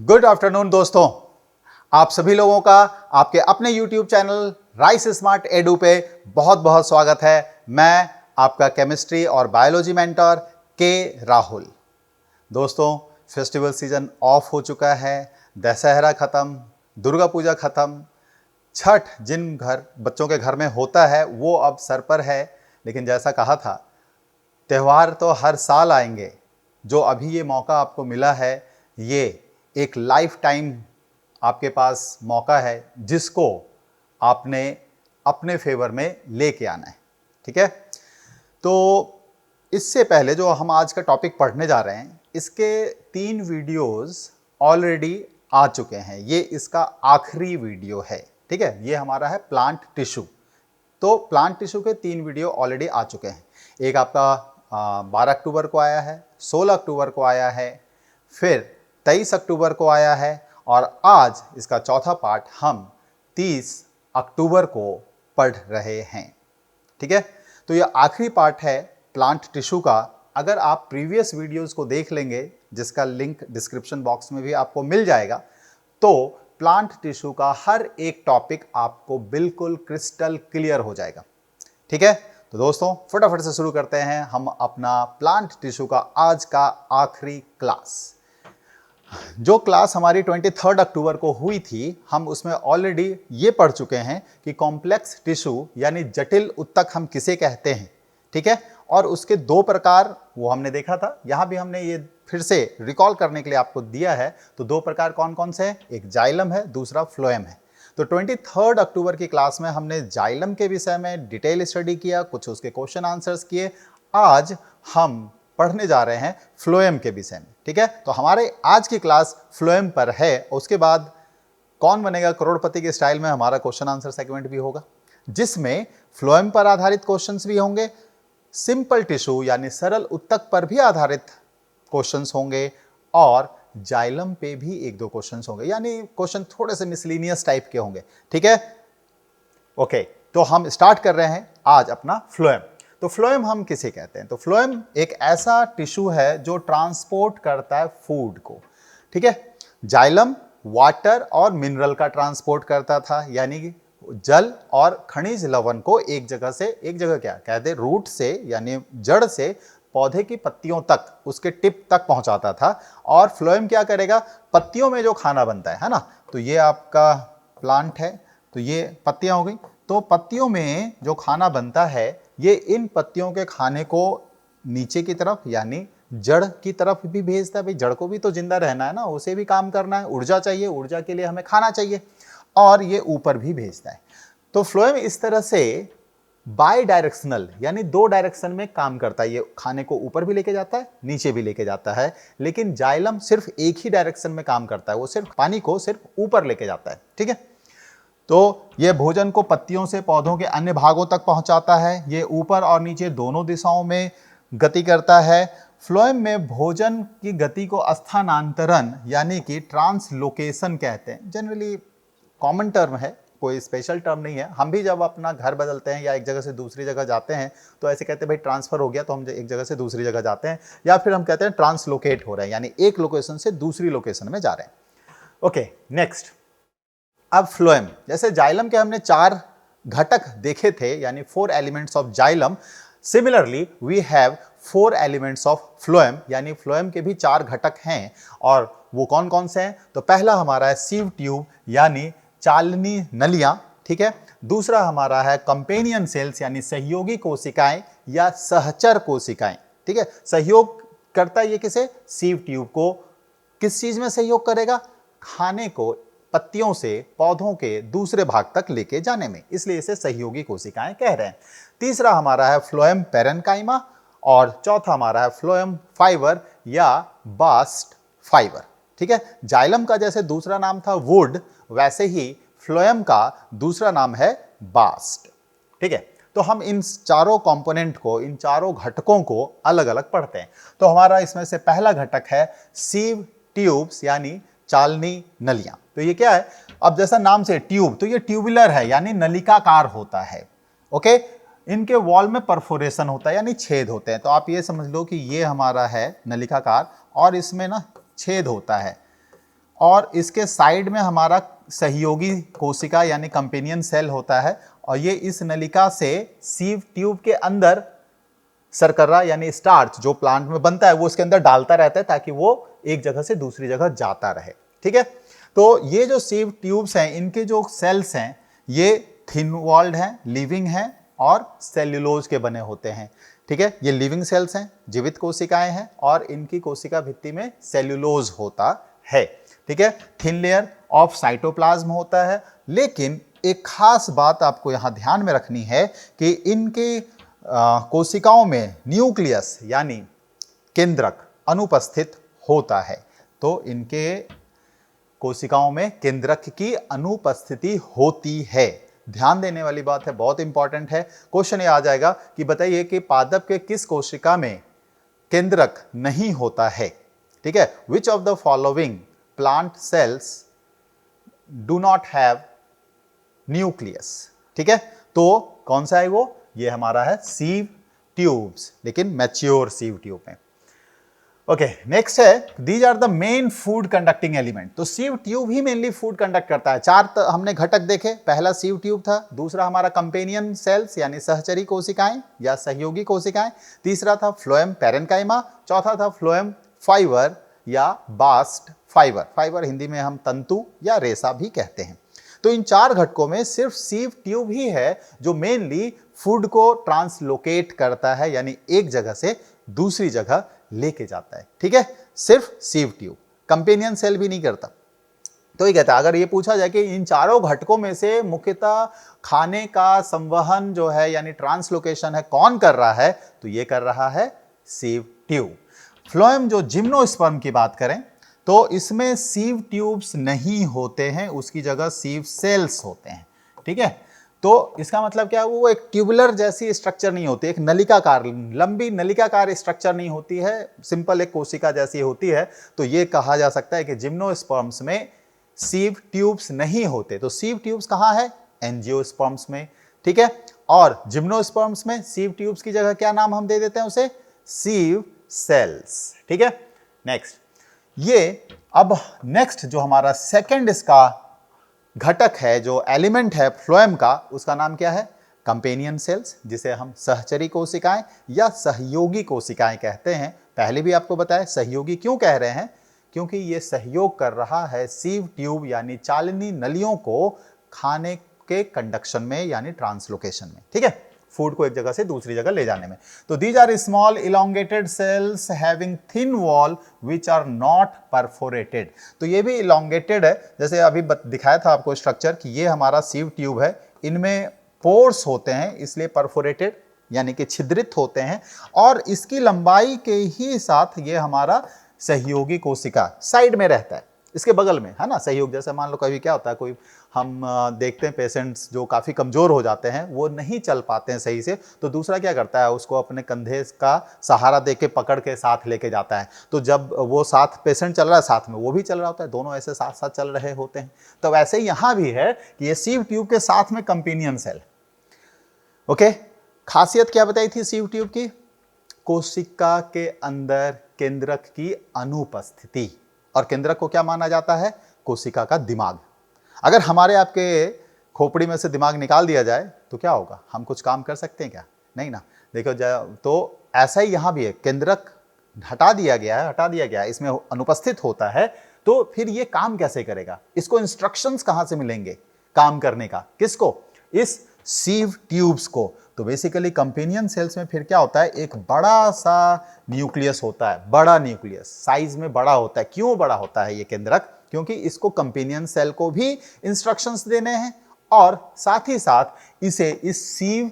Good afternoon दोस्तों, आप सभी लोगों का आपके अपने YouTube channel rice smart edu पे बहुत बहुत स्वागत है। मैं आपका केमिस्ट्री और बायोलॉजी मेंटर के राहुल। दोस्तों, फेस्टिवल सीजन ऑफ हो चुका है, दशहरा खत्म, दुर्गा पूजा खत्म, छठ जिन बच्चों के घर में होता है वो अब सर पर है। लेकिन जैसा कहा था, त्यौहार तो हर साल आएंगे। जो अभी ये मौका आपको मिला है, ये एक लाइफ टाइम आपके पास मौका है जिसको आपने अपने फेवर में लेके आना है। ठीक है, तो इससे पहले जो हम आज का टॉपिक पढ़ने जा रहे हैं, इसके 3 वीडियोस ऑलरेडी आ चुके हैं। ये इसका आखिरी वीडियो है। ठीक है, ये हमारा है प्लांट टिश्यू। तो प्लांट टिश्यू के 3 वीडियो ऑलरेडी आ चुके हैं। एक आपका 12 अक्टूबर को आया है, 16 अक्टूबर को आया है, फिर 23 अक्टूबर को आया है और आज इसका चौथा पार्ट हम 30 अक्टूबर को पढ़ रहे हैं। ठीक है, तो ये आखिरी पार्ट है प्लांट टिश्यू का। अगर आप प्रीवियस वीडियोस को देख लेंगे, जिसका लिंक डिस्क्रिप्शन बॉक्स में भी आपको मिल जाएगा, तो प्लांट टिश्यू का हर एक टॉपिक आपको बिल्कुल क्रिस्टल क्लियर हो जाएगा। ठीक है, तो दोस्तों फटाफट से शुरू करते हैं हम अपना प्लांट टिश्यू का आज का आखिरी क्लास। जो क्लास हमारी 23 अक्टूबर को हुई थी, हम उसमें ऑलरेडी ये पढ़ चुके हैं कि कॉम्प्लेक्स टिश्यू यानी जटिल उत्तक हम किसे कहते हैं। ठीक है, और उसके 2 प्रकार वो हमने देखा था। यहाँ भी हमने ये फिर से रिकॉल करने के लिए आपको दिया है। तो 2 प्रकार कौन कौन से हैं? एक जाइलम है, दूसरा फ्लोएम है। तो 23 अक्टूबर की क्लास में हमने जाइलम के विषय में डिटेल स्टडी किया, कुछ उसके क्वेश्चन आंसर्स किए। आज हम पढ़ने जा रहे हैं फ्लोएम के विषय में। ठीक है, तो हमारे आज की क्लास फ्लोएम पर है। उसके बाद कौन बनेगा करोड़पति के स्टाइल में हमारा क्वेश्चन आंसर सेगमेंट भी होगा, जिसमें फ्लोएम पर आधारित क्वेश्चंस भी होंगे, सिंपल टिश्यू यानी सरल उत्तक पर भी आधारित क्वेश्चंस होंगे और जाइलम पे भी 1-2 क्वेश्चंस होंगे, यानी क्वेश्चन थोड़े से मिसलिनियस टाइप के होंगे। ठीक है, ओके, तो हम स्टार्ट कर रहे हैं आज अपना फ्लोएम। तो फ्लोएम हम किसे कहते हैं? तो फ्लोएम एक ऐसा टिश्यू है जो ट्रांसपोर्ट करता है फूड को। ठीक है, जाइलम वाटर और मिनरल का ट्रांसपोर्ट करता था, यानी कि जल और खनिज लवण को एक जगह से एक जगह क्या कहते हैं, रूट से यानी जड़ से पौधे की पत्तियों तक, उसके टिप तक पहुंचाता था। और फ्लोएम क्या करेगा? पत्तियों में जो खाना बनता है ना, तो ये आपका प्लांट है, तो ये पत्तियां हो गई। तो पत्तियों में जो खाना बनता है, ये इन पत्तियों के खाने को नीचे की तरफ यानी जड़ की तरफ भी भेजता है। भाई, जड़ को भी तो जिंदा रहना है ना, उसे भी काम करना है, ऊर्जा चाहिए, ऊर्जा के लिए हमें खाना चाहिए, और ये ऊपर भी भेजता है। तो फ्लोएम इस तरह से बाई डायरेक्शनल यानी 2 डायरेक्शन में काम करता है। ये खाने को ऊपर भी लेके जाता है, नीचे भी लेके जाता है। लेकिन जाइलम सिर्फ एक ही डायरेक्शन में काम करता है, वो सिर्फ पानी को सिर्फ ऊपर लेके जाता है। ठीक है, तो ये भोजन को पत्तियों से पौधों के अन्य भागों तक पहुंचाता है। ये ऊपर और नीचे दोनों दिशाओं में गति करता है। फ्लोएम में भोजन की गति को स्थानांतरण यानी कि ट्रांसलोकेशन कहते हैं। जनरली कॉमन टर्म है, कोई स्पेशल टर्म नहीं है। हम भी जब अपना घर बदलते हैं या एक जगह से दूसरी जगह जाते हैं, तो ऐसे कहते हैं भाई ट्रांसफर हो गया, तो हम एक जगह से दूसरी जगह जाते हैं, या फिर हम कहते हैं ट्रांसलोकेट हो रहे हैं, यानी एक लोकेशन से दूसरी लोकेशन में जा रहे हैं। Okay, next. अब फ्लोएम, जैसे जाइलम के हमने 4 घटक देखे थे, यानी 4 elements of xylem. Similarly we have 4 elements of phloem, यानी फ्लोएम के भी 4 घटक हैं। और वो कौन कौन से हैं? तो पहला हमारा है सीव ट्यूब यानी चालनी नलियां। ठीक है, दूसरा हमारा है कंपेनियन सेल्स यानी सहयोगी कोशिकाएं या सहचर कोशिकाएं। ठीक है, सहयोग करता है ये किसे? सीव ट्यूब को। किस चीज में सहयोग करेगा? खाने को पत्तियों से पौधों के दूसरे भाग तक लेके जाने में, इसलिए इसे सहयोगी कोशिकाएं कह रहे हैं। तीसरा हमारा है फ्लोएम पैरेन्काइमा और चौथा हमारा है फ्लोएम फाइबर या बास्ट फाइबर। ठीक है, जाइलम का जैसे दूसरा नाम था वुड, वैसे ही फ्लोएम का दूसरा नाम है बास्ट। ठीक है, तो हम इन चारों कंपोनेंट को, इन चारों घटकों को अलग अलग पढ़ते हैं। तो हमारा इसमें से पहला घटक है सीव ट्यूब्स यानी चालनी नलियां। तो ये क्या है? अब जैसा नाम से ट्यूब, तो ये ट्यूबुलर है यानी नलिकाकार होता है। ओके, इनके वॉल में परफोरेशन होता है यानी छेद होते हैं। तो आप ये समझ लो कि ये हमारा है नलिकाकार और इसमें ना छेद होता है। और इसके साइड में हमारा सहयोगी कोशिका यानी कंपेनियन सेल होता है, और ये इस नलिका से सीव ट्यूब के अंदर सरकरा यानी स्टार्च जो प्लांट में बनता है वो उसके अंदर डालता रहता है ताकि वो एक जगह से दूसरी जगह जाता रहे। ठीक है, तो ये जो सीव ट्यूब्स हैं इनके जो सेल्स हैं ये थिन वॉल्ड हैं, लिविंग हैं और सेल्यूलोज के बने होते हैं। ठीक है, ये लिविंग सेल्स हैं, जीवित कोशिकाएं हैं और इनकी कोशिका भित्ति में सेल्यूलोज होता है। ठीक है, थिन लेयर ऑफ साइटोप्लाज्म होता है। लेकिन एक खास बात आपको यहां ध्यान में रखनी है कि इनके कोशिकाओं में न्यूक्लियस यानी केंद्रक अनुपस्थित होता है। तो इनके कोशिकाओं में केंद्रक की अनुपस्थिति होती है। ध्यान देने वाली बात है, बहुत इंपॉर्टेंट है। क्वेश्चन ये आ जाएगा कि बताइए कि पादप के किस कोशिका में केंद्रक नहीं होता है। ठीक है, विच of the following plant cells do not have nucleus. ठीक है, तो कौन सा है वो? ये हमारा है सीव ट्यूब्स, लेकिन मैच्योर सीव ट्यूब में। ओके, नेक्स्ट है these are the main food conducting element. तो सीव ट्यूब ही मेनली फूड कंडक्ट करता है। चार हमने घटक देखे, पहला सीव ट्यूब था, दूसरा हमारा कंपेनियन सेल्स यानी सहचरी कोशिकाएं या सहयोगी कोशिकाएं, तीसरा था फ्लोएम पैरेन्काइमा, चौथा था फ्लोएम फाइबर या बास्ट फाइबर। फाइबर हिंदी में हम तंतु या रेशा भी कहते हैं। तो इन चार घटकों में सिर्फ सीव ट्यूब ही है जो मेनली फूड को ट्रांसलोकेट करता है यानी एक जगह से दूसरी जगह लेके जाता है। ठीक है, सिर्फ सीव ट्यूब, कंपेनियन सेल भी नहीं करता। तो ये कहता है अगर ये पूछा जाए कि इन चारों घटकों में से मुख्यतः खाने का संवहन जो है यानी ट्रांसलोकेशन है कौन कर रहा है, तो ये कर रहा है सीव ट्यूब। फ्लोएम जो जिम्नोस्पर्म की बात करें तो इसमें सीव ट्यूब्स नहीं होते हैं, उसकी जगह सीव सेल्स होते हैं। ठीक है, तो इसका मतलब क्या है, वो एक ट्यूबुलर जैसी स्ट्रक्चर नहीं होती, एक नलिकाकार लंबी नलिकाकार स्ट्रक्चर नहीं होती है, सिंपल एक कोशिका जैसी होती है। तो ये कहा जा सकता है कि जिम्नोस्पर्म्स में सीव ट्यूब्स नहीं होते। तो सीव ट्यूब्स कहाँ है? एंजियोस्पर्म्स में। ठीक है, और जिम्नोस्पर्म्स में सीव ट्यूब्स की जगह क्या नाम हम दे देते हैं उसे? सीव सेल्स। ठीक है, नेक्स्ट ये अब नेक्स्ट जो हमारा सेकंड इसका घटक है जो एलिमेंट है फ्लोएम का, उसका नाम क्या है? कंपेनियन सेल्स, जिसे हम सहचरी कोशिकाएं या सहयोगी कोशिकाएं कहते हैं। पहले भी आपको बताया सहयोगी क्यों कह रहे हैं, क्योंकि ये सहयोग कर रहा है सीव ट्यूब यानी चालनी नलियों को खाने के कंडक्शन में यानी ट्रांसलोकेशन में। ठीक है, फूड को एक जगह से दूसरी जगह ले जाने में। तो these are small elongated cells having thin wall which are not perforated. तो ये भी इलोंगेटेड है, जैसे अभी दिखाया था आपको स्ट्रक्चर कि ये हमारा सीव ट्यूब है, इनमें पोर्स होते हैं इसलिए परफोरेटेड यानी कि छिद्रित होते हैं, और इसकी लंबाई के ही साथ ये हमारा सहयोगी कोशिका साइड में रहता है, इसके बगल में है ना। सहयोग जैसे मान लो कभी क्या होता है, कोई हम देखते हैं पेशेंट्स जो काफ़ी कमज़ोर हो जाते हैं, वो नहीं चल पाते हैं सही से, तो दूसरा क्या करता है, उसको अपने कंधे का सहारा दे के पकड़ के साथ लेके जाता है। तो जब वो साथ पेशेंट चल रहा है साथ में वो भी चल रहा होता है, दोनों ऐसे साथ साथ चल रहे होते हैं। तो वैसे ही यहाँ भी है कि ये सीव ट्यूब के साथ में कंपेनियन सेल। ओके, खासियत क्या बताई थी सीव ट्यूब की? कोशिका के अंदर केंद्रक की अनुपस्थिति। और केंद्रक को क्या माना जाता है? कोशिका का दिमाग। अगर हमारे आपके खोपड़ी में से दिमाग निकाल दिया जाए तो क्या होगा? हम कुछ काम कर सकते हैं क्या? नहीं ना। देखो तो ऐसा ही यहाँ भी है, केंद्रक हटा दिया गया है, इसमें अनुपस्थित होता है, तो फिर ये काम कैसे करेगा? इसको इंस्ट्रक्शंस कहाँ से मिलेंगे काम करने का? किसको? इस सीव ट्यूब्स को। तो बेसिकली कंपेनियन सेल्स में फिर क्या होता है, एक बड़ा सा न्यूक्लियस होता है, बड़ा न्यूक्लियस साइज में बड़ा होता है। क्यों बड़ा होता है ये केंद्रक? क्योंकि इसको कंपेनियन सेल को भी इंस्ट्रक्शंस देने हैं और साथ ही साथ इसे इस सीव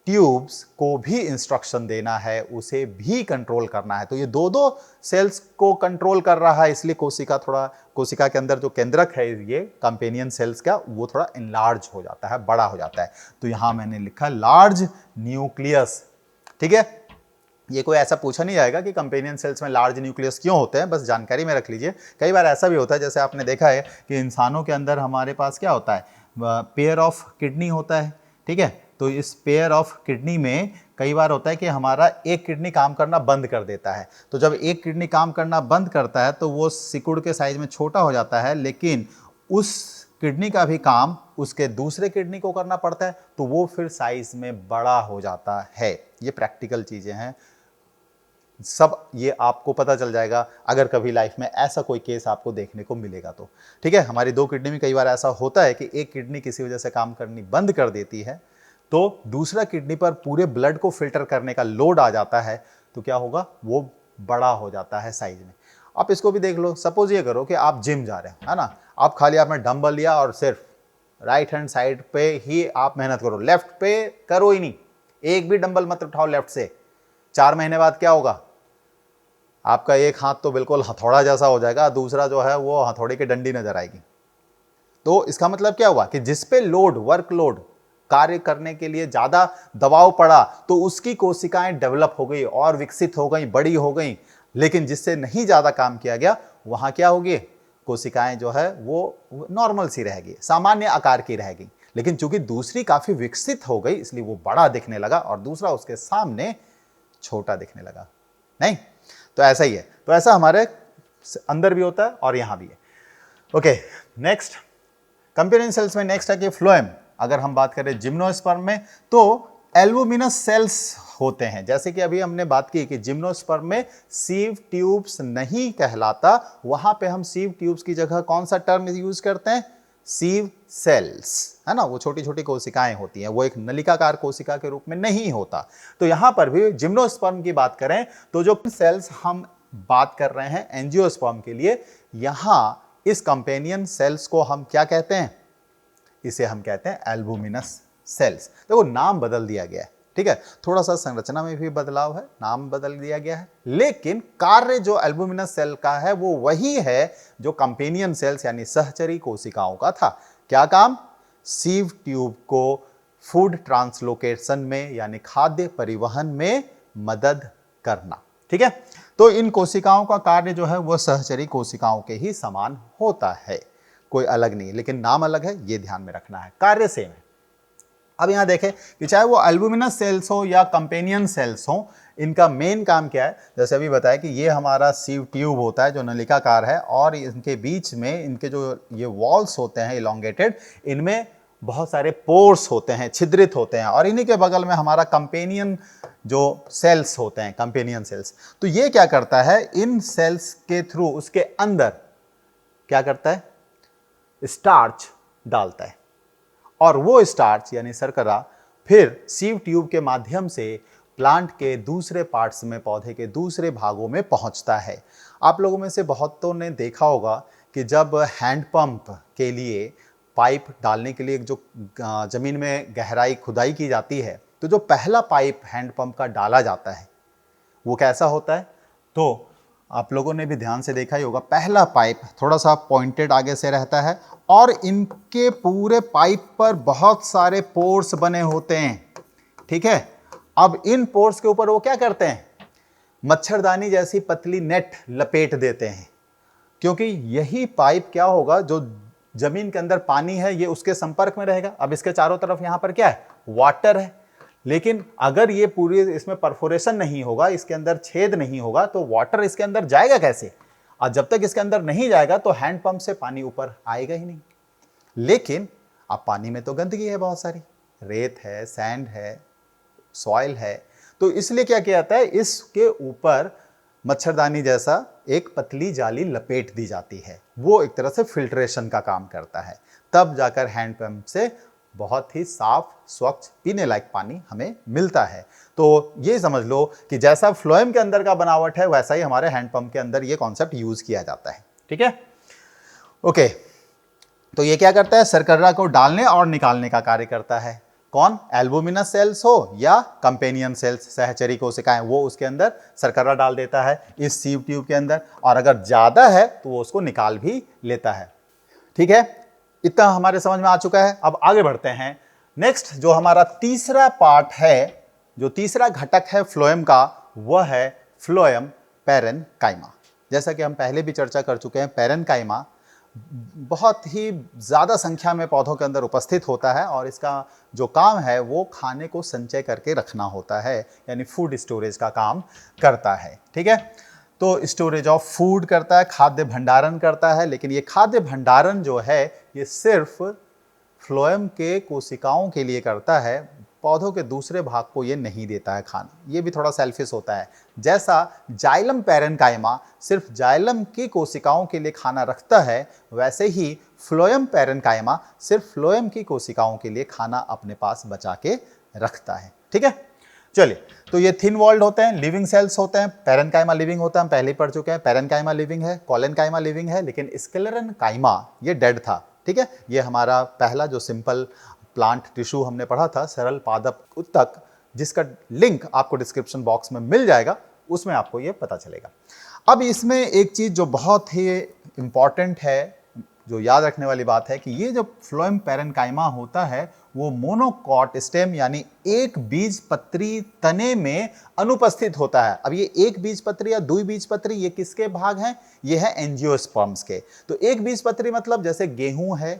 ट्यूब्स को भी इंस्ट्रक्शन देना है, उसे भी कंट्रोल करना है। तो ये दो सेल्स को कंट्रोल कर रहा है, इसलिए कोशिका के अंदर जो केंद्रक है ये कंपेनियन सेल्स का, वो थोड़ा इनलार्ज हो जाता है, बड़ा हो जाता है। तो यहां मैंने लिखा लार्ज न्यूक्लियस। ठीक है, ये कोई ऐसा पूछा नहीं जाएगा कि कंपेनियन सेल्स में लार्ज न्यूक्लियस क्यों होते हैं, बस जानकारी में रख लीजिए। कई बार ऐसा भी होता है, जैसे आपने देखा है कि इंसानों के अंदर हमारे पास क्या होता है, पेयर ऑफ किडनी होता है। ठीक है, तो इस पेयर ऑफ किडनी में कई बार होता है कि हमारा एक किडनी काम करना बंद कर देता है। तो जब एक किडनी काम करना बंद करता है तो वो सिकुड़ के साइज में छोटा हो जाता है, लेकिन उस किडनी का भी काम उसके दूसरे किडनी को करना पड़ता है, तो वो फिर साइज में बड़ा हो जाता है। ये प्रैक्टिकल चीजें हैं, सब ये आपको पता चल जाएगा अगर कभी लाइफ में ऐसा कोई केस आपको देखने को मिलेगा तो। ठीक है, हमारी दो किडनी में कई बार ऐसा होता है कि एक किडनी किसी वजह से काम करनी बंद कर देती है, तो दूसरा किडनी पर पूरे ब्लड को फिल्टर करने का लोड आ जाता है, तो क्या होगा, वो बड़ा हो जाता है साइज में। आप इसको भी देख लो, सपोज ये करो कि आप जिम जा रहे हो, है ना, आप खाली आपने डंबल लिया और सिर्फ राइट हैंड साइड पे ही आप मेहनत करो, लेफ्ट पे करो ही नहीं, एक भी डंबल मत उठाओ लेफ्ट से। 4 महीने बाद क्या होगा, आपका एक हाथ तो बिल्कुल हथौड़ा जैसा हो जाएगा, दूसरा जो है वो हथौड़े की डंडी नजर आएगी। तो इसका मतलब क्या हुआ कि जिस पे लोड, वर्कलोड, कार्य करने के लिए ज्यादा दबाव पड़ा, तो उसकी कोशिकाएं डेवलप हो गई और विकसित हो गई, बड़ी हो गई। लेकिन जिससे नहीं ज्यादा काम किया गया, वहां क्या होगी, कोशिकाएं जो है वो नॉर्मल सी रहेगी, सामान्य आकार की रहेगी। लेकिन चूंकि दूसरी काफी विकसित हो गई, इसलिए वो बड़ा दिखने लगा और दूसरा उसके सामने छोटा दिखने लगा। नहीं, तो ऐसा ही है। तो ऐसा हमारे अंदर भी होता है और यहां भी है। ओके, नेक्स्ट कंपेनियन सेल्स में नेक्स्ट है कि फ्लोएम। अगर हम बात करें जिम्नोस्पर्म में, तो एल्बुमिनस सेल्स होते हैं। जैसे कि अभी हमने बात की कि जिम्नोस्पर्म में सीव ट्यूब्स नहीं कहलाता, वहां पे हम सीव ट्यूब्स की जगह कौन सा टर्म यूज करते हैं, सीव सेल्स, है ना। वो छोटी छोटी कोशिकाएं होती हैं, वो एक नलिकाकार कोशिका के रूप में नहीं होता। तो यहां पर भी जिम्नोस्पर्म की बात करें तो जो सेल्स हम बात कर रहे हैं एंजियोस्पर्म के लिए, यहां इस कंपेनियन सेल्स को हम क्या कहते हैं, इसे हम कहते हैं एल्बुमिनस सेल्स। देखो नाम बदल दिया गया है, ठीक है, थोड़ा सा संरचना में भी बदलाव है, नाम बदल दिया गया है, लेकिन कार्य जो एल्बुमिनस सेल का है वो वही है जो कंपेनियन सेल्स यानी सहचरी कोशिकाओं का था। क्या काम, सीव ट्यूब को फूड ट्रांसलोकेशन में यानी खाद्य परिवहन में मदद करना। ठीक है, तो इन कोशिकाओं का कार्य जो है वह सहचरी कोशिकाओं के ही समान होता है, कोई अलग नहीं, लेकिन नाम अलग है, ये ध्यान में रखना है, कार्य सेम है। अब यहां देखें कि चाहे वो एल्बुमिनस सेल्स हो या कंपेनियन सेल्स हो, इनका मेन काम क्या है। जैसे अभी बताया कि ये हमारा सीव ट्यूब होता है जो नलिकाकार है, और इनके बीच में इनके जो ये वॉल्स होते हैं इलोंगेटेड, इनमें बहुत सारे पोर्स होते हैं, छिद्रित होते हैं, और इन्हीं के बगल में हमारा कंपेनियन जो सेल्स होते हैं, कंपेनियन सेल्स। तो ये क्या करता है, इन सेल्स के थ्रू उसके अंदर क्या करता है, स्टार्च डालता है, और वो स्टार्च यानी शर्करा फिर सीव ट्यूब के माध्यम से प्लांट के दूसरे पार्ट्स में, पौधे के दूसरे भागों में पहुंचता है। आप लोगों में से बहुतों ने देखा होगा कि जब हैंडपंप के लिए पाइप डालने के लिए जो जमीन में गहराई खुदाई की जाती है, तो जो पहला पाइप हैंडपंप का डाला जाता है वो कैसा होता है, तो आप लोगों ने भी ध्यान से देखा ही होगा, पहला पाइप थोड़ा सा पॉइंटेड आगे से रहता है, और इनके पूरे पाइप पर बहुत सारे पोर्स बने होते हैं। ठीक है, अब इन पोर्स के ऊपर वो क्या करते हैं, मच्छरदानी जैसी पतली नेट लपेट देते हैं, क्योंकि यही पाइप क्या होगा, जो जमीन के अंदर पानी है ये उसके संपर्क में रहेगा। अब इसके चारों तरफ यहां पर क्या है, वाटर है, लेकिन अगर ये पूरी इसमें परफोरेशन नहीं होगा, इसके अंदर छेद नहीं होगा, तो वाटर इसके अंदर जाएगा कैसे, और जब तक इसके अंदर नहीं जाएगा तो हैंडपंप से पानी ऊपर आएगा ही नहीं। लेकिन अब पानी में तो गंदगी है, बहुत सारी रेत है, सैंड है, सॉइल है, तो इसलिए क्या किया जाता है, इसके ऊपर मच्छरदानी जैसा एक पतली जाली लपेट दी जाती है, वो एक तरह से फिल्ट्रेशन का काम करता है। तब जाकर हैंडपंप से बहुत ही साफ, स्वच्छ, पीने लायक पानी हमें मिलता है। तो ये समझ लो कि जैसा फ्लोएम के अंदर का बनावट है, वैसा ही हमारे हैंडपंप के अंदर ये कॉन्सेप्ट यूज किया जाता है। ठीक है, ओके, तो ये क्या करता है, शर्करा को डालने और निकालने का कार्य करता है। कौन, एल्बुमिनस सेल्स हो या कंपेनियन सेल्स, सहचरी कोशिकाएं, वो उसके अंदर शर्करा डाल देता है इस सीव ट्यूब के अंदर, और अगर ज्यादा है तो वो उसको निकाल भी लेता है। ठीक है, इतना हमारे समझ में आ चुका है। अब आगे बढ़ते हैं। नेक्स्ट जो हमारा तीसरा पार्ट है, जो तीसरा घटक है फ्लोएम का, वह है फ्लोएम पैरेनकाइमा। जैसा कि हम पहले भी चर्चा कर चुके हैं, पैरेनकाइमा बहुत ही ज़्यादा संख्या में पौधों के अंदर उपस्थित होता है और इसका जो काम है वो खाने को संचय करके रखना होता है, यानी फूड स्टोरेज का काम करता है। ठीक है, तो स्टोरेज ऑफ फूड करता है, खाद्य भंडारण करता है। लेकिन ये खाद्य भंडारण जो है ये सिर्फ फ्लोएम के कोशिकाओं के लिए करता है, पौधों के दूसरे भाग को ये नहीं देता है खाना। ये भी थोड़ा सेल्फिश होता है। जैसा जाइलम पैरेन्काइमा सिर्फ जाइलम की कोशिकाओं के लिए खाना रखता है, वैसे ही फ्लोएम पैरेन्काइमा सिर्फ फ्लोएम की कोशिकाओं के लिए खाना अपने पास बचा के रखता है। ठीक है, चलिए, तो ये थिन वॉल्ड होते हैं, लिविंग सेल्स होते हैं। पैरेन्काइमा लिविंग होता है, हम पहले ही पढ़ चुके हैं। पैरेन्काइमा लिविंग है, कोलेनकाइमा लिविंग है, लेकिन स्क्लेरेनकाइमा ये डेड था। ठीक है, ये हमारा पहला जो सिंपल प्लांट टिश्यू हमने पढ़ा था, सरल पादप उत्तक, जिसका लिंक आपको डिस्क्रिप्शन बॉक्स में मिल जाएगा, उसमें आपको ये पता चलेगा। अब इसमें एक चीज़ जो बहुत ही इंपॉर्टेंट है, जो याद रखने वाली बात है, कि ये जो फ्लोएम पैरेन्काइमा होता है वो मोनोकॉट स्टेम यानी एक बीजपत्री तने में अनुपस्थित होता है। अब ये एक बीजपत्री या दुई बीजपत्री ये किसके भाग हैं? ये है एंजियोस्पर्म्स के। तो एक बीजपत्री मतलब जैसे गेहूं है,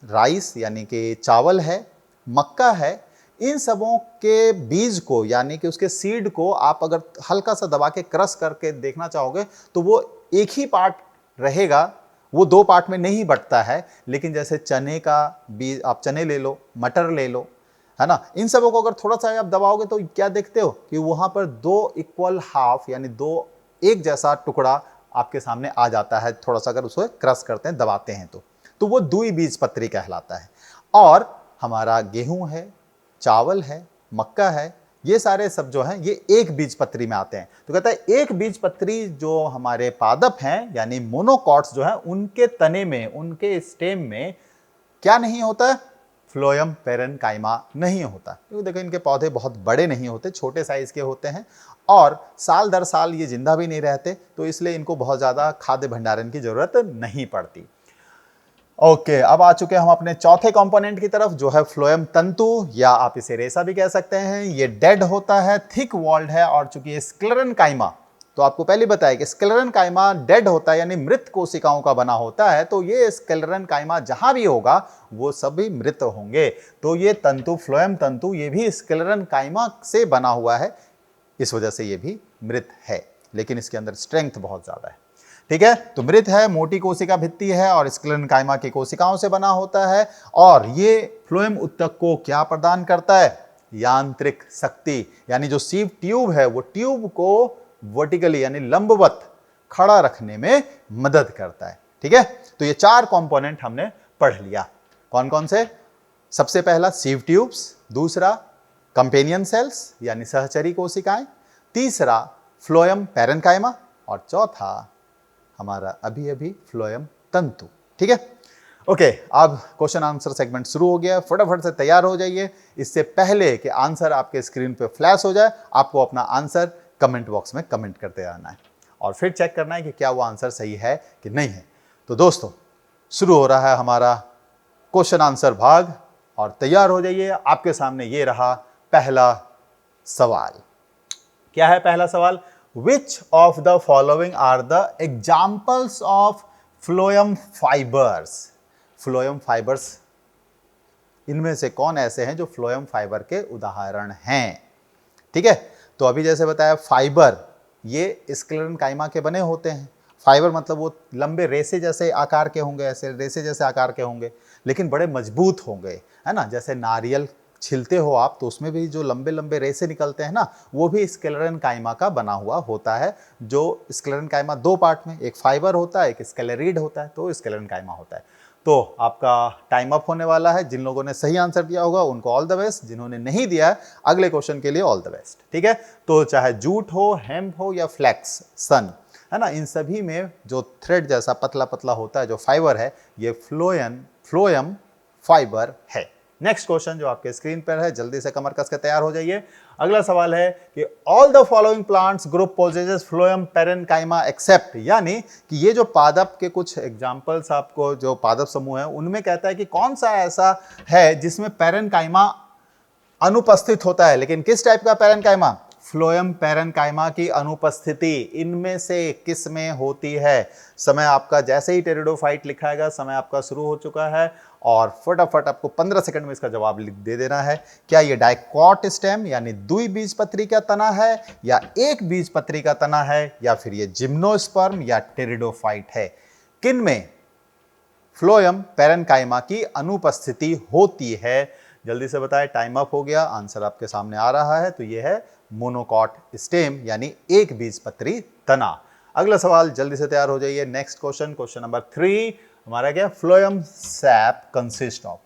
राइस यानी कि चावल है, मक्का है, इन सबों के बीज को यानी कि उसके सीड को आप अगर हल्का सा दबा के क्रश करके देखना चाहोगे तो वो एक ही पार्ट रहेगा, वो दो पार्ट में नहीं बंटता है। लेकिन जैसे चने का बीज, आप चने ले लो, मटर ले लो, है ना, इन सबों को अगर थोड़ा सा आप दबाओगे तो क्या देखते हो कि वहां पर दो इक्वल हाफ यानी दो एक जैसा टुकड़ा आपके सामने आ जाता है। थोड़ा सा अगर उसे क्रश करते हैं, दबाते हैं तो वो द्विबीजपत्री कहलाता है। और हमारा गेहूं है, चावल है, मक्का है, ये सारे सब जो हैं ये एक बीजपत्री में आते हैं। तो कहता है एक बीजपत्री जो हमारे पादप हैं यानी मोनोकॉट्स जो हैं, उनके तने में, उनके स्टेम में क्या नहीं होता है? फ्लोएम पैरेन्काइमा नहीं होता। क्योंकि देखो इनके पौधे बहुत बड़े नहीं होते, छोटे साइज के होते हैं और साल दर साल ये जिंदा भी नहीं रहते, तो इसलिए इनको बहुत ज़्यादा खाद्य भंडारण की जरूरत नहीं पड़ती। ओके, अब आ चुके हम अपने चौथे कंपोनेंट की तरफ, जो है फ्लोएम तंतु, या आप इसे रेशा भी कह सकते हैं। ये डेड होता है, थिक वॉल्ड है, और चूंकि ये स्क्लेरेनकाइमा, तो आपको पहले बताया कि स्क्लेरेनकाइमा डेड होता है यानी मृत कोशिकाओं का बना होता है, तो ये स्क्लेरेनकाइमा जहां भी होगा वो सभी मृत होंगे। तो ये तंतु, फ्लोएम तंतु, ये भी स्क्लेरेनकाइमा से बना हुआ है, इस वजह से ये भी मृत है, लेकिन इसके अंदर स्ट्रेंथ बहुत ज्यादा है। ठीक है, तो मृत है, मोटी कोशिका भित्ति है और स्क्लेरेनकाइमा की कोशिकाओं से बना होता है। और ये फ्लोएम उत्तक को क्या प्रदान करता है? यांत्रिक शक्ति, यानी जो सीव ट्यूब है वो ट्यूब को वर्टिकली यानी लंबवत खड़ा रखने में मदद करता है। ठीक है, तो ये चार कंपोनेंट हमने पढ़ लिया। कौन कौन से? सबसे पहला सीव ट्यूब्स, दूसरा कंपेनियन सेल्स यानी सहचरी कोशिकाएं, तीसरा फ्लोएम पैरेन्काइमा, और चौथा हमारा अभी अभी फ्लोएम तंतु। ठीक है, ओके, अब क्वेश्चन आंसर सेगमेंट शुरू हो गया। फटाफट से तैयार हो जाइए। इससे पहले कि आंसर आपके स्क्रीन पे फ्लैश हो जाए, आपको अपना आंसर कमेंट बॉक्स में कमेंट करते रहना है और फिर चेक करना है कि क्या वो आंसर सही है कि नहीं है। तो दोस्तों, शुरू हो रहा है हमारा क्वेश्चन आंसर भाग, और तैयार हो जाइए। आपके सामने ये रहा पहला सवाल। क्या है पहला सवाल? Which of the following are the examples of phloem fibers? Phloem fibers, इनमें से कौन ऐसे हैं जो फ्लोएम फाइबर के उदाहरण हैं? ठीक है, तो अभी जैसे बताया फाइबर ये स्क्लेरेनकाइमा के बने होते हैं। फाइबर मतलब वो लंबे रेसे जैसे आकार के होंगे, ऐसे रेसे जैसे आकार के होंगे, लेकिन बड़े मजबूत होंगे, है ना। जैसे नारियल छिलते हो आप तो उसमें भी जो लंबे लंबे रेसे निकलते हैं ना, वो भी स्क्लेरेनकाइमा का बना हुआ होता है। जो स्क्लेरेनकाइमा दो पार्ट में, एक फाइबर होता है, एक स्क्लेरिड होता है, तो स्क्लेरेनकाइमा होता है। तो आपका टाइम अप होने वाला है। जिन लोगों ने सही आंसर दिया होगा उनको ऑल द बेस्ट, जिन्होंने नहीं दिया है अगले क्वेश्चन के लिए ऑल द बेस्ट। ठीक है, तो चाहे जूट हो, हेम्प हो या फ्लैक्स सन, है ना, इन सभी में जो थ्रेड जैसा पतला पतला होता है, जो फाइबर है, ये फ्लोएम फाइबर है। नेक्स्ट क्वेश्चन जो आपके स्क्रीन पर है, जल्दी से कमर कस के तैयार हो जाइए। अगला सवाल है कि all the following plants group possesses phloem parenchyma except, यानी कि ये जो पादप के कुछ एग्जांपल्स आपको जो पादप समूह है उनमें कहता है कि कौन सा ऐसा है जिसमें पैरेन्काइमा अनुपस्थित होता है। लेकिन किस टाइप का पैरेन्काइमा? फ्लोएम पैरेन्काइमा की अनुपस्थिति इनमें से किस में होती है? समय आपका जैसे ही टेरिडोफाइट लिखाएगा, समय आपका शुरू हो चुका है और फटाफट आपको 15 सेकंड में इसका जवाब दे देना है। क्या ये डाइकॉट स्टेम यानी द्विबीजपत्री का तना है, या एक बीजपत्री का तना है, या फिर ये जिम्नोस्पर्म या टेरिडोफाइट है? किन में फ्लोएम पैरेन्काइमा की अनुपस्थिति होती है? जल्दी से बताएं, टाइम अप हो गया। आंसर आपके सामने आ रहा है, तो ये है मोनोकॉट स्टेम यानी एक बीजपत्री तना। अगला सवाल जल्दी से तैयार हो जाइए। नेक्स्ट क्वेश्चन, क्वेश्चन नंबर 3 हमारा क्या? Phloem SAP consist of.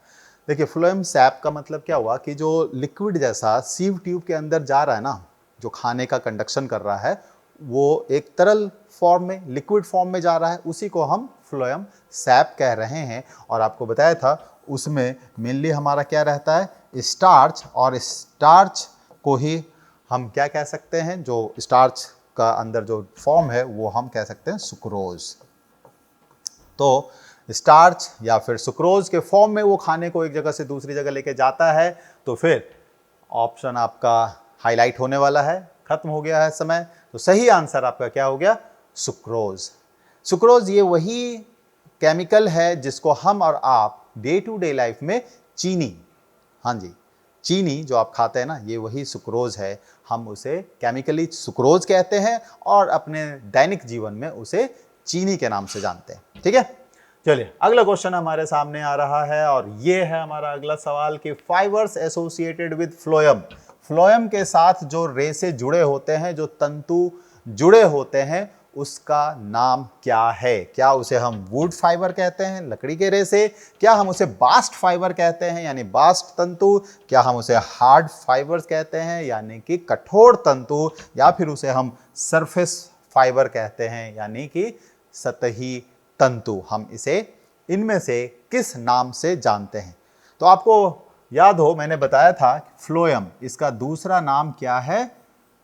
देखिए, फ्लोएम सैप का मतलब क्या हुआ कि जो लिक्विड जैसा सीव ट्यूब के अंदर जा रहा है ना, जो खाने का कंडक्शन कर रहा है, वो एक तरल फॉर्म में, लिक्विड फॉर्म में जा रहा है, उसी को हम फ्लोएम सैप कह रहे हैं। और आपको बताया था उसमें मेनली हमारा क्या रहता है? स्टार्च, और स्टार्च को ही हम क्या कह सकते हैं? जो स्टार्च का अंदर जो फॉर्म है वो हम कह सकते हैं सुक्रोज। तो स्टार्च या फिर सुक्रोज के फॉर्म में वो खाने को एक जगह से दूसरी जगह लेके जाता है। तो फिर ऑप्शन आपका हाईलाइट होने वाला है, खत्म हो गया है समय। तो सही आंसर आपका क्या हो गया? सुक्रोज। सुक्रोज ये वही केमिकल है जिसको हम और आप डे टू डे लाइफ में चीनी, हाँ जी, चीनी जो आप खाते हैं ना, ये वही सुक्रोज है। हम उसे केमिकली सुक्रोज कहते हैं और अपने दैनिक जीवन में उसे चीनी के नाम से जानते हैं। ठीक है, चलिए अगला क्वेश्चन हमारे सामने आ रहा है और ये है हमारा अगला सवाल कि fibres associated with phloem. Phloem के साथ जो रेसे जुड़े होते हैं, जो तंतु जुड़े होते हैं, उसका नाम क्या है? क्या उसे हम वुड फाइबर कहते हैं, लकड़ी के रेसे? क्या हम उसे बास्ट फाइबर कहते हैं यानी बास्ट तंतु? क्या हम उसे हार्ड फाइबर्स कहते हैं यानी कि कठोर तंतु? या फिर उसे हम सरफेस फाइबर कहते हैं यानी कि सतही तंतु? हम इसे इनमें से किस नाम से जानते हैं? तो आपको याद हो, मैंने बताया था फ्लोएम, इसका दूसरा नाम क्या है?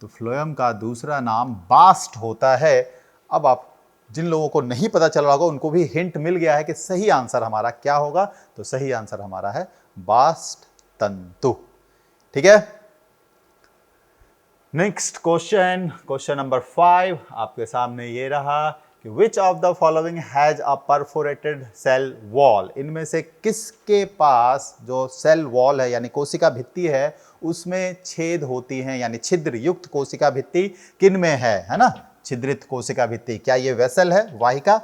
तो फ्लोएम का दूसरा नाम बास्ट होता है। अब आप जिन लोगों को नहीं पता चल रहा होगा उनको भी हिंट मिल गया है कि सही आंसर हमारा क्या होगा। तो सही आंसर हमारा है बास्ट तंतु। ठीक है, नेक्स्ट क्वेश्चन, क्वेश्चन नंबर 5 आपके सामने ये रहा कि which of the following has a perforated cell wall. इनमें से किसके पास जो सेल वॉल है यानी कोशिका भित्ति है, उसमें छेद होती हैं यानी छिद्र युक्त कोशिका भित्ति किन में है ना? छिद्रित कोशिका भित्ति। क्या ये वेसल है, वाहिका,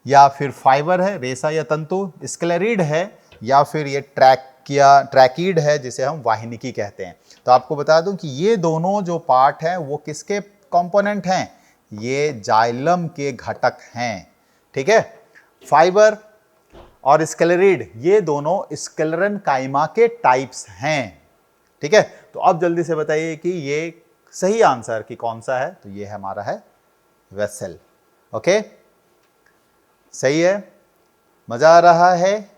या फिर फाइबर है, रेसा या तंतु, स्क्लेरिड है, या फिर ये ट्रैकीड है जिसे हम वाहिनिकी कहते हैं? तो आपको बता दूं कि ये दोनों जो पार्ट हैं वो किसके कंपोनेंट हैं? ये जाइलम के घटक हैं। ठीक है, फाइबर और स्क्लेरिड ये दोनों स्क्लेरन काइमा के टाइप्स हैं। ठीक है, तो अब जल्दी से बताइए कि ये सही आंसर की कौन सा है? तो ये हमारा है वेसल। ओके, सही है, मजा आ रहा है।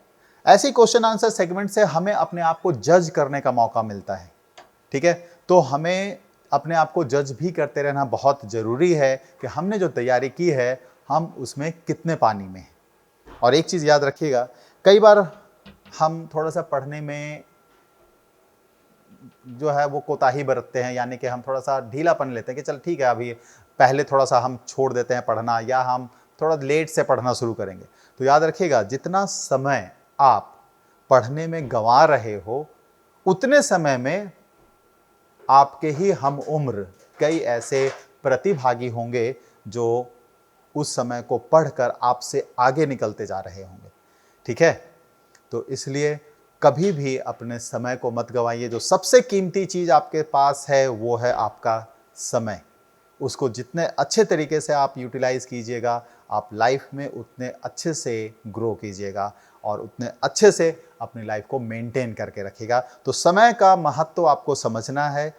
ऐसी क्वेश्चन आंसर सेगमेंट से हमें अपने आप को जज करने का मौका मिलता है। ठीक है, तो हमें अपने आप को जज भी करते रहना बहुत जरूरी है कि हमने जो तैयारी की है हम उसमें कितने पानी में हैं। और एक चीज याद रखिएगा, कई बार हम थोड़ा सा पढ़ने में जो है वो कोताही बरतते हैं, यानी कि हम थोड़ा सा ढीलापन लेते हैं कि चल ठीक है, अभी पहले थोड़ा सा हम छोड़ देते हैं पढ़ना, या हम थोड़ा लेट से पढ़ना शुरू करेंगे। तो याद रखिएगा, जितना समय आप पढ़ने में गंवा रहे हो, उतने समय में आपके ही हम उम्र कई ऐसे प्रतिभागी होंगे जो उस समय को पढ़कर आपसे आगे निकलते जा रहे होंगे। ठीक है, तो इसलिए कभी भी अपने समय को मत गवाइए। जो सबसे कीमती चीज़ आपके पास है वो है आपका समय। उसको जितने अच्छे तरीके से आप यूटिलाइज कीजिएगा, आप लाइफ में उतने अच्छे से ग्रो कीजिएगा और उतने अच्छे से अपनी लाइफ को मेंटेन करके रखिएगा। तो समय का महत्व आपको समझना है।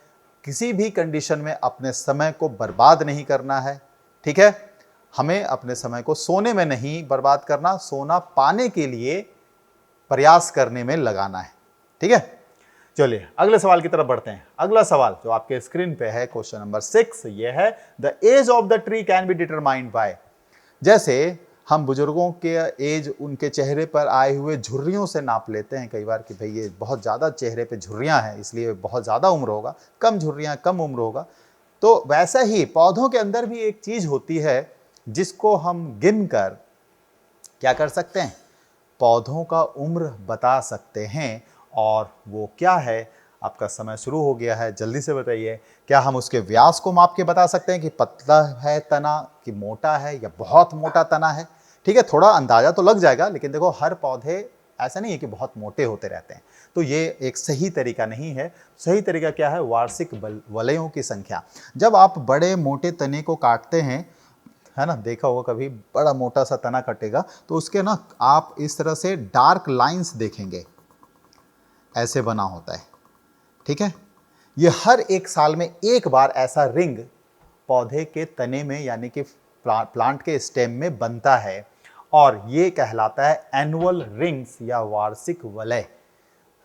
किसी भी कंडीशन में अपने समय को बर्बाद नहीं करना है। ठीक है, हमें अपने समय को सोने में नहीं बर्बाद करना, सोना पाने के लिए प्रयास करने में लगाना है। ठीक है, चलिए अगले सवाल की तरफ बढ़ते हैं। अगला सवाल जो आपके स्क्रीन पे है, क्वेश्चन नंबर 6, ये है the age of the tree can be determined by. जैसे हम बुजुर्गों के एज उनके चेहरे पर आए हुए झुर्रियों से नाप लेते हैं कई बार कि भाई ये बहुत ज़्यादा चेहरे पे झुर्रियाँ हैं इसलिए बहुत ज़्यादा उम्र होगा, कम झुर्रियाँ कम उम्र होगा। तो वैसा ही पौधों के अंदर भी एक चीज़ होती है जिसको हम गिन कर क्या कर सकते हैं, पौधों का उम्र बता सकते हैं। और वो क्या है? आपका समय शुरू हो गया है, जल्दी से बताइए। क्या हम उसके व्यास को माप के बता सकते हैं कि पतला है तना कि मोटा है या बहुत मोटा तना है? ठीक है, थोड़ा अंदाजा तो लग जाएगा, लेकिन देखो हर पौधे ऐसा नहीं है कि बहुत मोटे होते रहते हैं, तो ये एक सही तरीका नहीं है। सही तरीका क्या है? वार्षिक वलयों की संख्या। जब आप बड़े मोटे तने को काटते हैं, है ना, देखा होगा कभी बड़ा मोटा सा तना कटेगा तो उसके ना आप इस तरह से डार्क लाइंस देखेंगे, ऐसे बना होता है। ठीक है, ये हर एक साल में एक बार ऐसा रिंग पौधे के तने में यानी कि प्लांट के स्टेम में बनता है और ये कहलाता है एनुअल रिंग्स या वार्षिक वलय,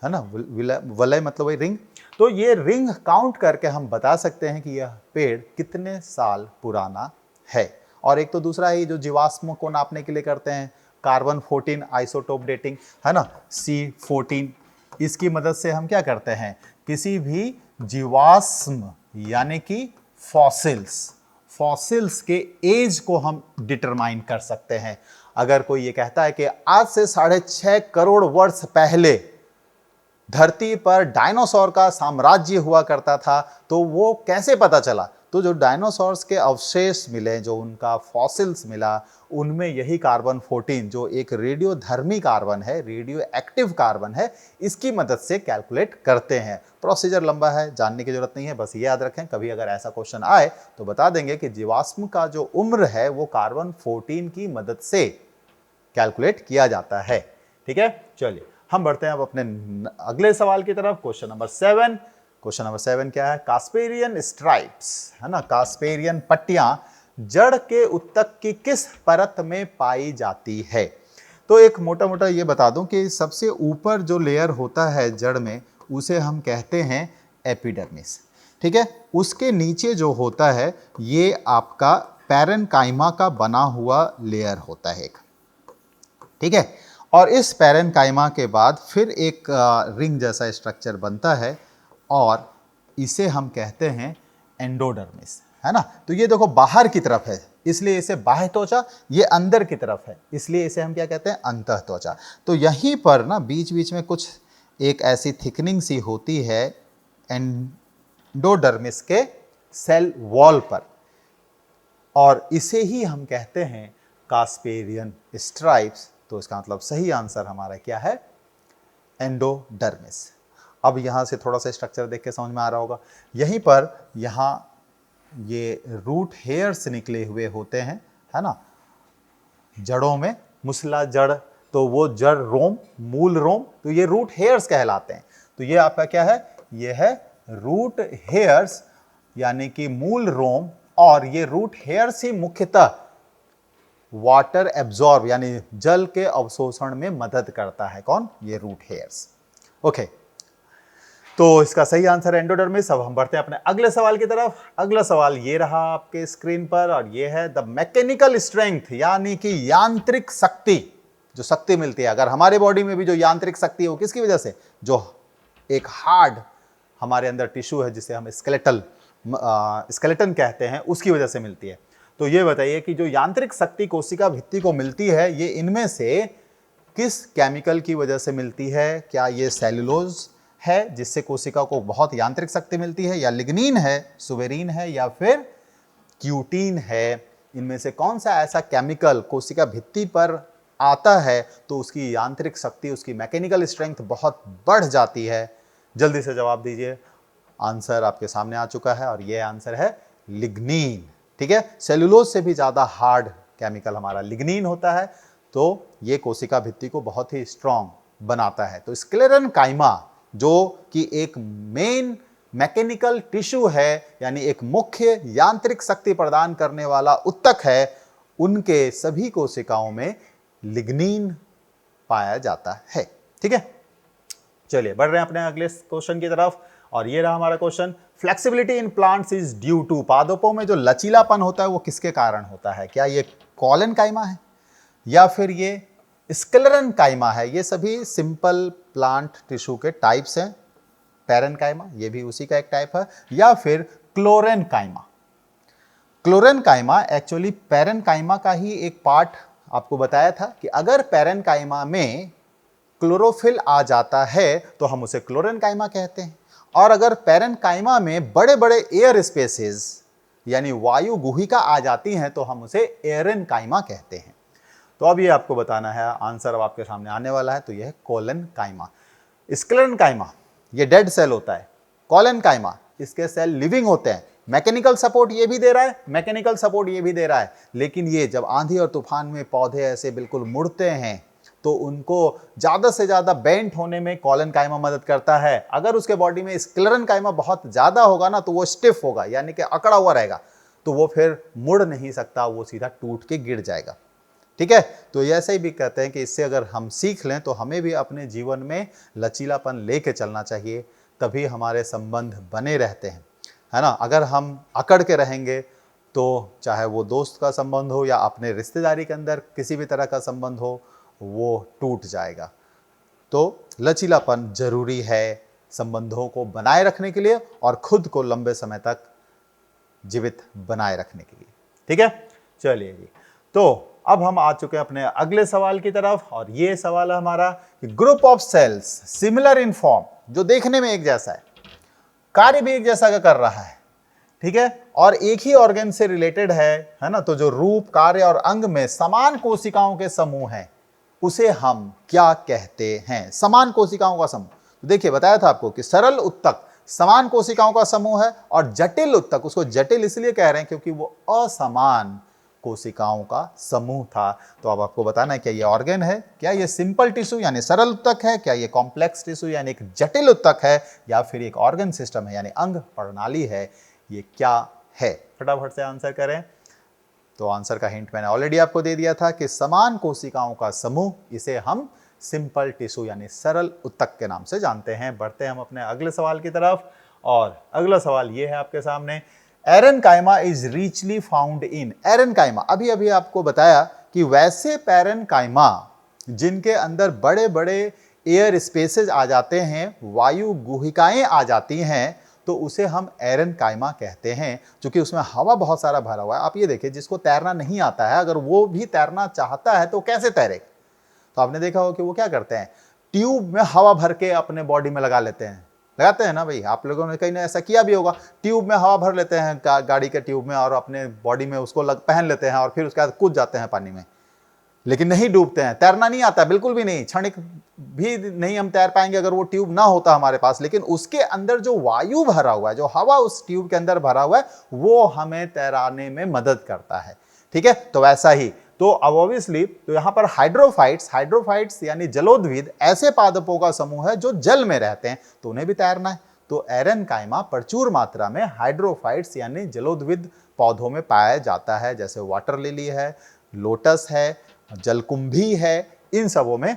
है ना। वलय मतलब वही रिंग। तो ये रिंग काउंट करके हम बता सकते हैं कि यह पेड़ कितने साल पुराना है। और एक तो दूसरा है जो जीवाश्म को नापने के लिए करते हैं, कार्बन 14 आइसोटोप डेटिंग, है ना, C14। इसकी मदद से हम क्या करते हैं, किसी भी जीवाश्म यानी कि फॉसिल्स के एज को हम डिटरमाइन कर सकते हैं। अगर कोई ये कहता है कि आज से 6.5 करोड़ वर्ष पहले धरती पर डायनासोर का साम्राज्य हुआ करता था, तो वो कैसे पता चला? तो जो डायनासोर्स के अवशेष मिले, जो उनका फॉसिल्स मिला, उनमें यही कार्बन 14 जो एक रेडियोधर्मी कार्बन है, रेडियो एक्टिव कार्बन है, इसकी मदद से कैलकुलेट करते हैं। प्रोसीजर लंबा है, जानने की जरूरत नहीं है, बस ये याद रखें कभी अगर ऐसा क्वेश्चन आए तो बता देंगे कि जीवाश्म का जो उम्र है वो कार्बन 14 की मदद से कैलकुलेट किया जाता है। ठीक है, चलिए हम बढ़ते हैं अब अपने अगले सवाल की तरफ। Question number 7। क्वेश्चन नंबर 7 क्या है? कास्पेरियन स्ट्राइप्स, है ना, कास्पेरियन पट्टियां जड़ के उत्तक की किस परत में पाई जाती है? तो एक मोटा मोटा ये बता दूं कि सबसे ऊपर जो लेयर होता है जड़ में उसे हम कहते हैं एपिडर्मिस। ठीक है, उसके नीचे जो होता है ये आपका पैरेन्काइमा का बना हुआ लेयर होता है एक। ठीक है, और इस पैरेन्काइमा के बाद फिर एक रिंग जैसा स्ट्रक्चर बनता है और इसे हम कहते हैं एंडोडर्मिस, है ना। तो ये देखो बाहर की तरफ है इसलिए इसे बाह्य त्वचा, ये अंदर की तरफ है इसलिए इसे हम क्या कहते हैं? अंतः त्वचा। तो यहीं पर ना बीच बीच में कुछ एक ऐसी थिकनिंग सी होती है एंडोडर्मिस के सेल वॉल पर, और इसे ही हम कहते हैं कास्पेरियन स्ट्राइप्स। तो इसका मतलब सही आंसर हमारा क्या है? एंडोडर्मिस। अब यहाँ से थोड़ा सा स्ट्रक्चर देख के समझ में आ रहा होगा। यहीं पर यहाँ ये रूट हेयर्स निकले हुए होते हैं, है ना, जड़ों में मुसला जड़, तो वो जड़ रोम, मूल रोम, तो ये रूट हेयर्स कहलाते हैं। तो ये आपका क्या है? ये है रूट हेयर्स यानी कि मूल रोम। और ये रूट हेयर्स ही मुख्यतः वाटर एब्जॉर्ब यानी जल के अवशोषण में मदद करता है। कौन? ये रूट हेयर्स। ओके, तो इसका सही आंसर है एंडोडर्मिस। अब हम बढ़ते हैं अपने अगले सवाल की तरफ। अगला सवाल ये रहा आपके स्क्रीन पर और ये है द मैकेनिकल स्ट्रेंथ यानी कि यांत्रिक शक्ति, जो शक्ति मिलती है अगर हमारे बॉडी में भी जो यांत्रिक शक्ति है वो किसकी वजह से? जो एक हार्ड हमारे अंदर टिश्यू है जिसे हम स्केलेटन कहते हैं, उसकी वजह से मिलती है। तो ये बताइए कि जो यांत्रिक शक्ति कोशिका भित्ति को मिलती है ये इनमें से किस केमिकल की वजह से मिलती है? क्या ये सेलुलोज है जिससे कोशिका को बहुत यांत्रिक शक्ति मिलती है, या लिग्निन है, सुबेरिन है, या फिर क्यूटीन है? इनमें से कौन सा ऐसा केमिकल कोशिका भित्ति पर आता है तो उसकी यांत्रिक शक्ति, उसकी मैकेनिकल स्ट्रेंथ बहुत बढ़ जाती है? जल्दी से जवाब दीजिए। आंसर आपके सामने आ चुका है और यह आंसर है लिग्निन। ठीक है, सेलुलोज से भी ज्यादा हार्ड केमिकल हमारा लिग्निन होता है, तो ये कोशिका भित्ति को बहुत ही स्ट्रांग बनाता है। तो स्क्लेरेनकाइमा जो कि एक मेन मैकेनिकल टिश्यू है यानी एक मुख्य यांत्रिक शक्ति प्रदान करने वाला उत्तक है, उनके सभी कोशिकाओं में लिग्निन पाया जाता है। ठीक है, चलिए बढ़ रहे हैं अपने अगले क्वेश्चन की तरफ और ये रहा हमारा question. Flexibility in plants is due to, पादपों में जो लचीलापन होता है वो किसके कारण होता है? क्या ये कॉलेनकाइमा है? या फिर ये स्क्लेरेन्काइमा है। ये सभी सिंपल प्लांट टिश्यू के टाइप्स हैं। पैरेन्काइमा ये भी उसी का एक टाइप है, या फिर क्लोरेन्काइमा। क्लोरेन्काइमा एक्चुअली पैरेन्काइमा का ही एक पार्ट आपको बताया था कि अगर पैरेन्काइमा में क्लोरोफिल आ जाता है तो हम उसे क्लोरेन्काइमा कहते हैं, और अगर पैरेन्काइमा में बड़े बड़े एयर स्पेसेस यानी वायु गुहिका आ जाती हैं तो हम उसे एरेन्काइमा कहते हैं। तो अब ये आपको बताना है, आंसर अब आपके सामने आने वाला है। तो यह है कोलेन्काइमा। स्क्लेरेन्काइमा ये डेड सेल होता है। कोलेन्काइमा इसके सेल लिविंग होते हैं। मैकेनिकल सपोर्ट ये भी दे रहा है, मैकेनिकल सपोर्ट ये भी दे रहा है, लेकिन ये जब आंधी और तूफान में पौधे ऐसे बिल्कुल मुड़ते हैं तो उनको ज्यादा से ज्यादा बेंट होने में कोलेन्काइमा मदद करता है। अगर उसके बॉडी में स्क्लेरेन्काइमा बहुत ज्यादा होगा ना तो वो स्टिफ होगा, यानी कि अकड़ा हुआ रहेगा, तो वो फिर मुड़ नहीं सकता, वो सीधा टूट के गिर जाएगा। ठीक है, तो ऐसे ही भी कहते हैं कि इससे अगर हम सीख लें तो हमें भी अपने जीवन में लचीलापन लेके चलना चाहिए, तभी हमारे संबंध बने रहते हैं, है ना। अगर हम अकड़ के रहेंगे तो चाहे वो दोस्त का संबंध हो या अपने रिश्तेदारी के अंदर किसी भी तरह का संबंध हो, वो टूट जाएगा। तो लचीलापन जरूरी है संबंधों को बनाए रखने के लिए और खुद को लंबे समय तक जीवित बनाए रखने के लिए। ठीक है, चलिए जी। तो अब हम आ चुके हैं अपने अगले सवाल की तरफ, और ये सवाल है हमारा कि group of cells similar in form, जो देखने में एक जैसा है, कार्य भी एक जैसा का कर रहा है, ठीक है, और एक ही ऑर्गन से रिलेटेड है ना। तो जो रूप, कार्य और अंग में समान कोशिकाओं के समूह हैं, उसे हम क्या कहते हैं? समान कोशिकाओं का समूह। तो देखिए, बताया था आपको कि सरल उत्तक समान कोशिकाओं का समूह है, और जटिल उत्तक, उसको जटिल इसलिए कह रहे हैं क्योंकि वो असमान कोशिकाओं का समूह था। तो अब आपको बताना है क्या ये ऑर्गन है, क्या ये सिंपल टिश्यू यानी सरल उत्तक है, क्या ये कॉम्प्लेक्स टिश्यू यानी एक जटिल उत्तक है, या फिर एक ऑर्गन सिस्टम है यानी अंग प्रणाली है, ये क्या है? फटाफट से आंसर करें। तो आंसर का हिंट मैंने ऑलरेडी आपको दे दिया था कि समान कोशिकाओं का समूह, इसे हम सिंपल टिश्यू यानी सरल उत्तक के नाम से जानते हैं। बढ़ते हैं हम अपने अगले सवाल की तरफ, और अगला सवाल ये है आपके सामने। एरेन्काइमा इज रिचली फाउंड इन। एरेन्काइमा, अभी अभी आपको बताया कि वैसे पैरेन्काइमा जिनके अंदर बड़े बड़े एयर स्पेसेस आ जाते हैं, वायु गुहिकाएं आ जाती हैं, तो उसे हम एरेन्काइमा कहते हैं, क्योंकि उसमें हवा बहुत सारा भरा हुआ है। आप ये देखिए, जिसको तैरना नहीं आता है, अगर वो भी तैरना चाहता है तो कैसे तैरेगा? तो आपने देखा हो कि वो क्या करते हैं, ट्यूब में हवा भर के अपने बॉडी में लगा लेते हैं, लगाते हैं ना भाई, आप लोगों ने कहीं ने ऐसा किया भी होगा। ट्यूब में हवा भर लेते हैं गाड़ी के ट्यूब में, और अपने बॉडी में उसको पहन लेते हैं, और फिर उसके बाद कूद जाते हैं पानी में, लेकिन नहीं डूबते हैं। तैरना नहीं आता, बिल्कुल भी नहीं, क्षणिक भी नहीं हम तैर पाएंगे अगर वो ट्यूब ना होता हमारे पास। लेकिन उसके अंदर जो वायु भरा हुआ है, जो हवा उस ट्यूब के अंदर भरा हुआ है, वो हमें तैराने में मदद करता है। ठीक है, तो वैसा ही तो अब ऑब्वियसली तो यहां पर हाइड्रोफाइट्स यानी जलोद्भिद ऐसे पादपों का समूह है जो जल में रहते हैं, तो उन्हें भी तैरना है। तो एरेन्काइमा प्रचुर मात्रा में हाइड्रोफाइट्स यानी जलोद्भिद पौधों में पाया जाता है, जैसे वाटर लिली है, लोटस है, जलकुंभी है, इन सबों में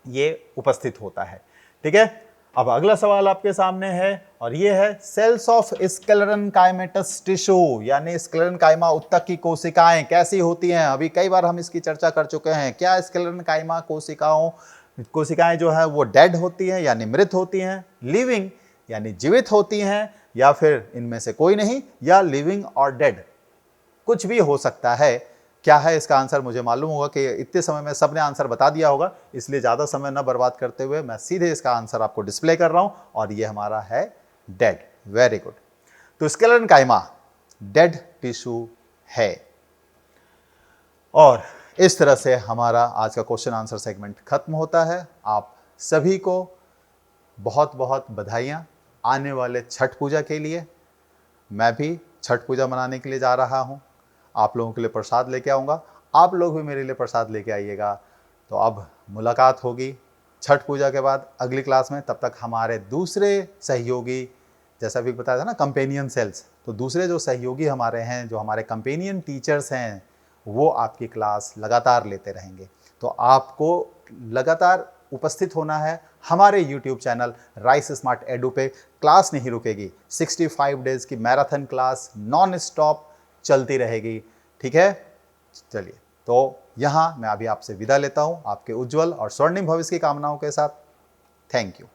ये उपस्थित होता है। ठीक है, अब अगला सवाल आपके सामने है, और ये है सेल्स ऑफ स्क्लेरेन्काइमेटस टिश्यू, यानी स्क्लेरेन्काइमा उत्तक की कोशिकाएं कैसी होती हैं। अभी कई बार हम इसकी चर्चा कर चुके हैं। क्या स्क्लेरेन्काइमा कोशिकाएं जो है वो डेड होती हैं यानी मृत होती हैं, लिविंग यानी जीवित होती हैं, या फिर इनमें से कोई नहीं, या लिविंग और डेड, कुछ भी हो सकता है। क्या है इसका आंसर? मुझे मालूम होगा कि इतने समय में सबने आंसर बता दिया होगा, इसलिए ज़्यादा समय न बर्बाद करते हुए मैं सीधे इसका आंसर आपको डिस्प्ले कर रहा हूं, और ये हमारा है डेड। Very good. तो स्क्लेरेन्काइमा डेड टिश्यू है। और इस तरह से हमारा आज का क्वेश्चन आंसर सेगमेंट खत्म होता है। आप सभी को बहुत बहुत बधाइयाँ आने वाले छठ पूजा के लिए। मैं भी छठ पूजा मनाने के लिए जा रहा हूँ, आप लोगों के लिए प्रसाद लेके आऊँगा, आप लोग भी मेरे लिए प्रसाद लेके आइएगा। तो अब मुलाकात होगी छठ पूजा के बाद अगली क्लास में। तब तक हमारे दूसरे सहयोगी, जैसा भी बताया था ना, कंपेनियन सेल्स, तो दूसरे जो सहयोगी हमारे हैं, जो हमारे कंपेनियन टीचर्स हैं, वो आपकी क्लास लगातार लेते रहेंगे। तो आपको लगातार उपस्थित होना है हमारे YouTube channel rice smart edu पे। क्लास नहीं रुकेगी, 65 डेज की मैराथन क्लास नॉन स्टॉप चलती रहेगी। ठीक है, चलिए, तो तो यहाँ मैं अभी आपसे विदा लेता हूँ आपके उज्जवल और स्वर्णिम भविष्य की कामनाओं के साथ। Thank you.